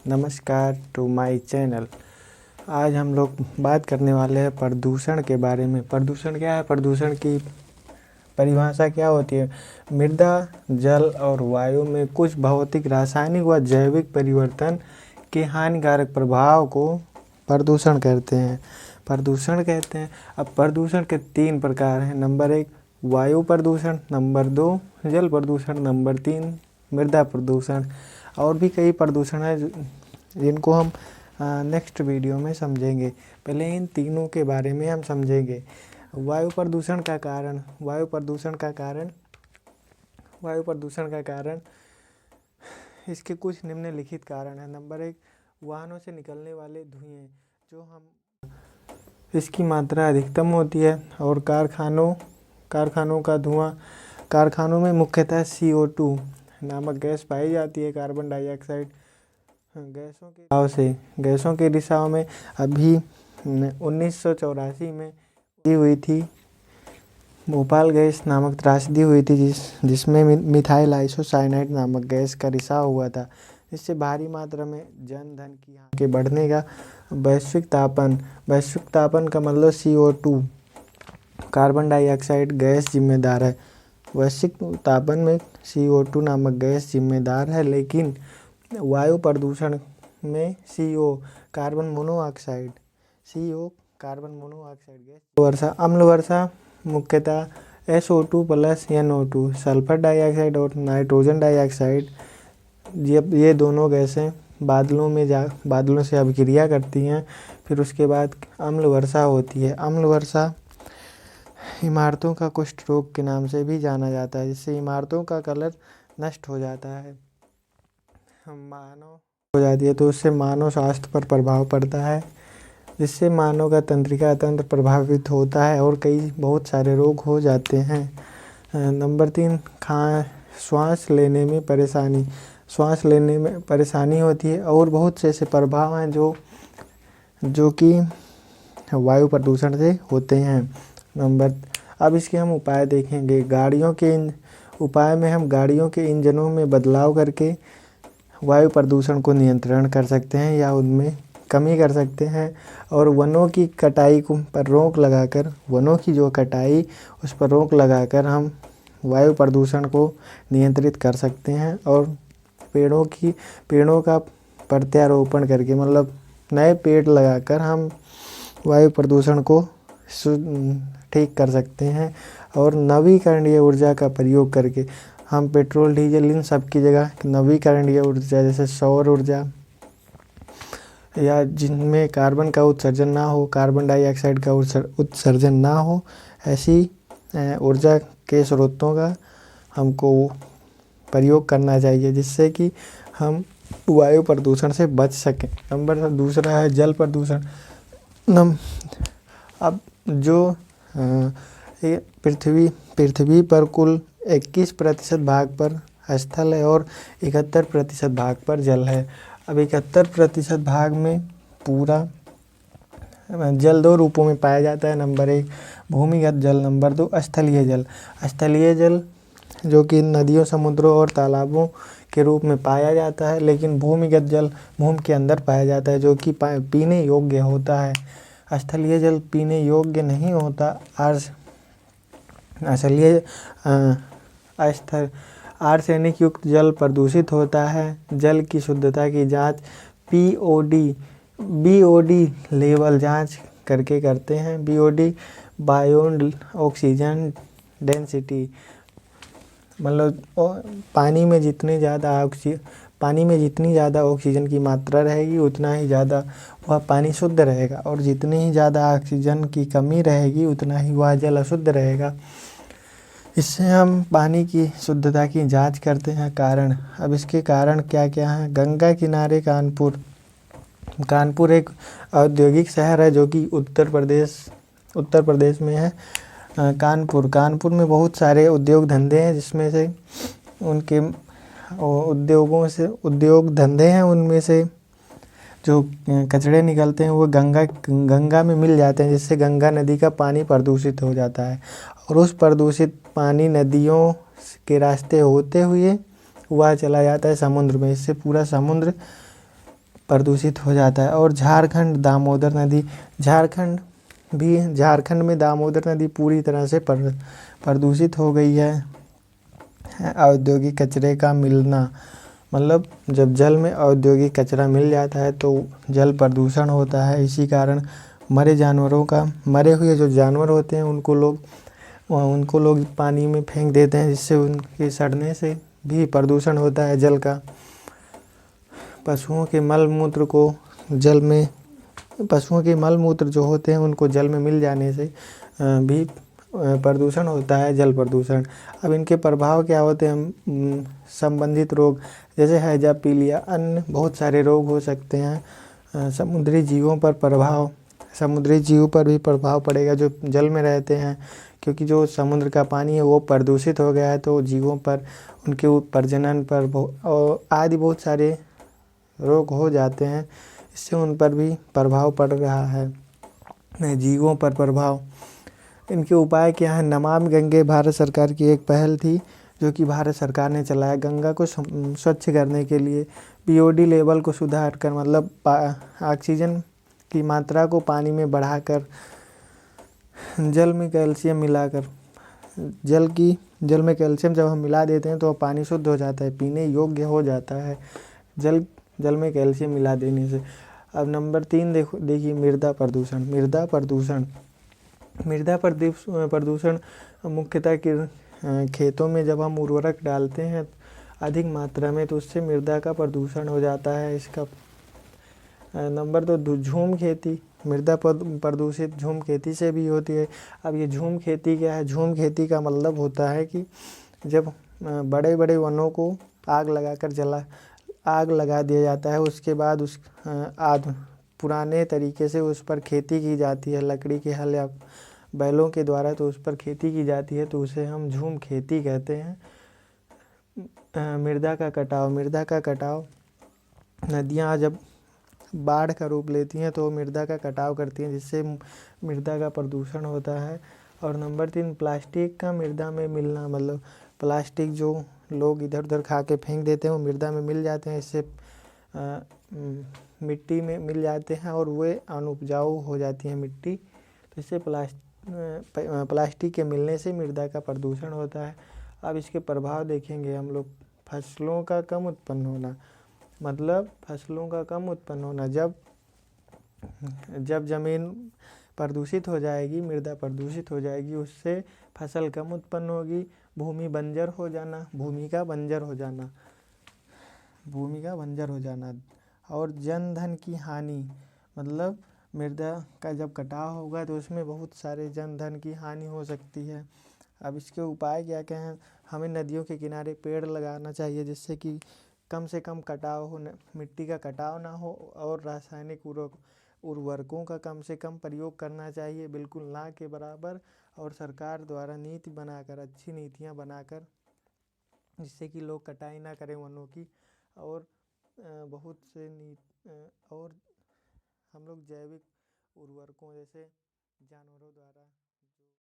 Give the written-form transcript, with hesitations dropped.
नमस्कार to my channel. आज हम लोग बात करने वाले हैं प्रदूषण के बारे में। प्रदूषण क्या है? प्रदूषण की परिभाषा क्या होती है? मृदा, जल और वायु में कुछ भौतिक, रासायनिक व जैविक परिवर्तन के हानिकारक प्रभाव को प्रदूषण कहते हैं। अब प्रदूषण के 3 प्रकार हैं। नंबर 1 वायु प्रदूषण, नंबर 2 जल प्रदूषण, नंबर 3 मृदा प्रदूषण। और भी कई प्रदूषण है जिनको हम नेक्स्ट वीडियो में समझेंगे। पहले इन तीनों के बारे में हम समझेंगे। वायु प्रदूषण का कारण इसके कुछ निम्नलिखित कारण हैं। नंबर 1 वाहनों से निकलने वाले धुएं, जो इसकी मात्रा अधिकतम होती है। और कारखानों का धुआं। कारखानों में मुख्यतः CO2 नामक गैस पाई जाती है। कार्बन डाइऑक्साइड गैसों के रिसाव में अभी 1984 में हुई थी भोपाल गैस नामक त्रासदी हुई थी, जिसमें मिथाइल आइसोसाइनाइड नामक गैस का रिसाव हुआ था, जिससे भारी मात्रा में जनधन की हानि के बढ़ने का। वैश्विक तापन का मतलब CO2 कार्बन डाइऑक्साइड गैस जिम्मेदार है। वैश्विक तापन में CO2 नामक गैस जिम्मेदार है, लेकिन वायु प्रदूषण में CO कार्बन मोनोऑक्साइड गैस। अम्ल वर्षा मुख्यतः SO2 plus NO2 sulphur dioxide और नाइट्रोजन डाइऑक्साइड, ये दोनों गैसें बादलों से अभिक्रिया करती हैं। फिर उसके बाद अम्ल वर्षा होती है। अम्ल वर्षा इमारतों का कुष्ठ रोग के नाम से भी जाना जाता है, जिससे इमारतों का कलर नष्ट हो जाता है, तो उससे मानव स्वास्थ्य पर प्रभाव पड़ता है, जिससे मानव का तंत्रिका तंत्र प्रभावित होता है और बहुत सारे रोग हो जाते हैं। नंबर 3 श्वास लेने में परेशानी होती है। और बहुत से ऐसे प्रभाव हैं जो कि वायु प्रदूषण से होते हैं। अब इसके हम उपाय देखेंगे। उपाय में हम गाड़ियों के इंजनों में बदलाव करके वायु प्रदूषण को नियंत्रण कर सकते हैं या उनमें कमी कर सकते हैं। और वनों की कटाई पर रोक लगाकर हम वायु प्रदूषण को नियंत्रित कर सकते हैं। और पेड़ों का प्रत्यारोपण करके, मतलब नए पेड़ लगाकर हम वायु प्रदूषण को ठीक कर सकते हैं। और नवीकरणीय ऊर्जा का प्रयोग करके हम पेट्रोल, डीजल इन सब की जगह नवीकरणीय ऊर्जा जैसे सौर ऊर्जा, या जिनमें कार्बन का उत्सर्जन ना हो, कार्बन डाइऑक्साइड का उत्सर्जन ना हो, ऐसी ऊर्जा के स्रोतों का हमको प्रयोग करना चाहिए, जिससे कि हम वायु प्रदूषण से बच सकें। नंबर 2 है जल प्रदूषण। अब जो पृथ्वी पर कुल 21% भाग पर स्थल है और 71% भाग पर जल है। अब 71% भाग में पूरा जल 2 रूपों में पाया जाता है। नंबर 1 भूमिगत जल, नंबर 2 स्थलीय जल जो कि नदियों, समुद्रों और तालाबों के रूप में पाया जाता है। लेकिन भूमिगत जल भूमि के अंदर पाया जाता है, जो कि पीने योग्य होता है। स्थलीय जल पीने योग्य नहीं होता। आर्सेनिक युक्त जल प्रदूषित होता है। जल की शुद्धता की जांच BOD लेवल जांच करके करते हैं। BOD बायोन्ड ऑक्सीजन डेंसिटी, मतलब पानी में जितनी ज़्यादा ऑक्सीजन की मात्रा रहेगी, उतना ही ज़्यादा वह पानी शुद्ध रहेगा। और जितनी ही ज़्यादा ऑक्सीजन की कमी रहेगी, उतना ही वह जल अशुद्ध रहेगा। इससे हम पानी की शुद्धता की जांच करते हैं। अब इसके कारण क्या क्या हैं? गंगा किनारे कानपुर एक औद्योगिक शहर है, जो कि उत्तर प्रदेश में है। कानपुर में बहुत सारे उद्योग धंधे हैं, जिसमें से उनमें से जो कचरे निकलते हैं वो गंगा में मिल जाते हैं, जिससे गंगा नदी का पानी प्रदूषित हो जाता है। और उस प्रदूषित पानी नदियों के रास्ते होते हुए वह चला जाता है समुद्र में। इससे पूरा समुद्र प्रदूषित हो जाता है। और झारखंड दामोदर नदी, झारखंड में दामोदर नदी पूरी तरह से प्रदूषित हो गई है। औद्योगिक कचरे का मिलना, मतलब जब जल में औद्योगिक कचरा मिल जाता है तो जल प्रदूषण होता है। इसी कारण मरे हुए जो जानवर होते हैं उनको लोग पानी में फेंक देते हैं, जिससे उनके सड़ने से भी प्रदूषण होता है जल का। पशुओं के मल मूत्र जो होते हैं उनको जल में मिल जाने से भी प्रदूषण होता है, जल प्रदूषण। अब इनके प्रभाव क्या होते हैं? संबंधित रोग जैसे हैजा, पीलिया, अन्य बहुत सारे रोग हो सकते हैं। समुद्री जीवों पर भी प्रभाव पड़ेगा जो जल में रहते हैं, क्योंकि जो समुद्र का पानी है वो प्रदूषित हो गया है, तो जीवों पर, उनके प्रजनन पर और आदि बहुत सारे रोग हो जाते हैं। इससे उन पर भी प्रभाव पड़ रहा है। जीवों पर प्रभाव, इनके उपाय क्या है? नमामि गंगे भारत सरकार की एक पहल थी जो कि भारत सरकार ने चलाया। गंगा को स्वच्छ करने के लिए पीओडी लेवल को सुधार कर, मतलब ऑक्सीजन की मात्रा को पानी में बढ़ाकर, जल में कैल्शियम मिलाकर, जल में कैल्शियम जब हम मिला देते हैं तो पानी शुद्ध हो जाता है, पीने योग्य हो जाता है जल में कैल्शियम मिला देने से। अब नंबर 3 देखिए मृदा प्रदूषण मुख्यतः खेतों में जब हम उर्वरक डालते हैं अधिक मात्रा में तो उससे मृदा का प्रदूषण हो जाता है। इसका नंबर 2 झूम खेती, मृदा प्रदूषित झूम खेती से भी होती है। अब ये झूम खेती क्या है? झूम खेती का मतलब होता है कि जब बड़े बड़े वनों को आग लगा दिया जाता है, उसके बाद पुराने तरीके से उस पर खेती की जाती है, लकड़ी के हल या बैलों के द्वारा तो उस पर खेती की जाती है, तो उसे हम झूम खेती कहते हैं। मृदा का कटाव, नदियाँ जब बाढ़ का रूप लेती हैं तो मृदा का कटाव करती हैं, जिससे मृदा का प्रदूषण होता है। और नंबर 3 प्लास्टिक का मृदा में मिलना, मतलब प्लास्टिक जो लोग इधर उधर खा के फेंक देते हैं वो मृदा में मिल जाते हैं, इससे मिट्टी में मिल जाते हैं और वे अनुपजाऊ हो जाती है मिट्टी, तो इससे प्लास्टिक के मिलने से मृदा का प्रदूषण होता है। अब इसके प्रभाव देखेंगे हम लोग। फसलों का कम उत्पन्न होना, मतलब फसलों का कम उत्पन्न होना, जब ज़मीन प्रदूषित हो जाएगी, मृदा प्रदूषित हो जाएगी, उससे फसल कम उत्पन्न होगी, भूमि का बंजर हो जाना और जन धन की हानि, मतलब मृदा का जब कटाव होगा तो उसमें बहुत सारे जन धन की हानि हो सकती है। अब इसके उपाय क्या क्या हैं? हमें नदियों के किनारे पेड़ लगाना चाहिए, जिससे कि कम से कम कटाव हो, मिट्टी का कटाव ना हो, और रासायनिक उर्वरकों का कम से कम प्रयोग करना चाहिए, बिल्कुल ना के बराबर। और सरकार द्वारा अच्छी नीतियाँ बनाकर, जिससे कि लोग कटाई ना करें वनों की, और और हम लोग जैविक उर्वरकों जैसे जानवरों द्वारा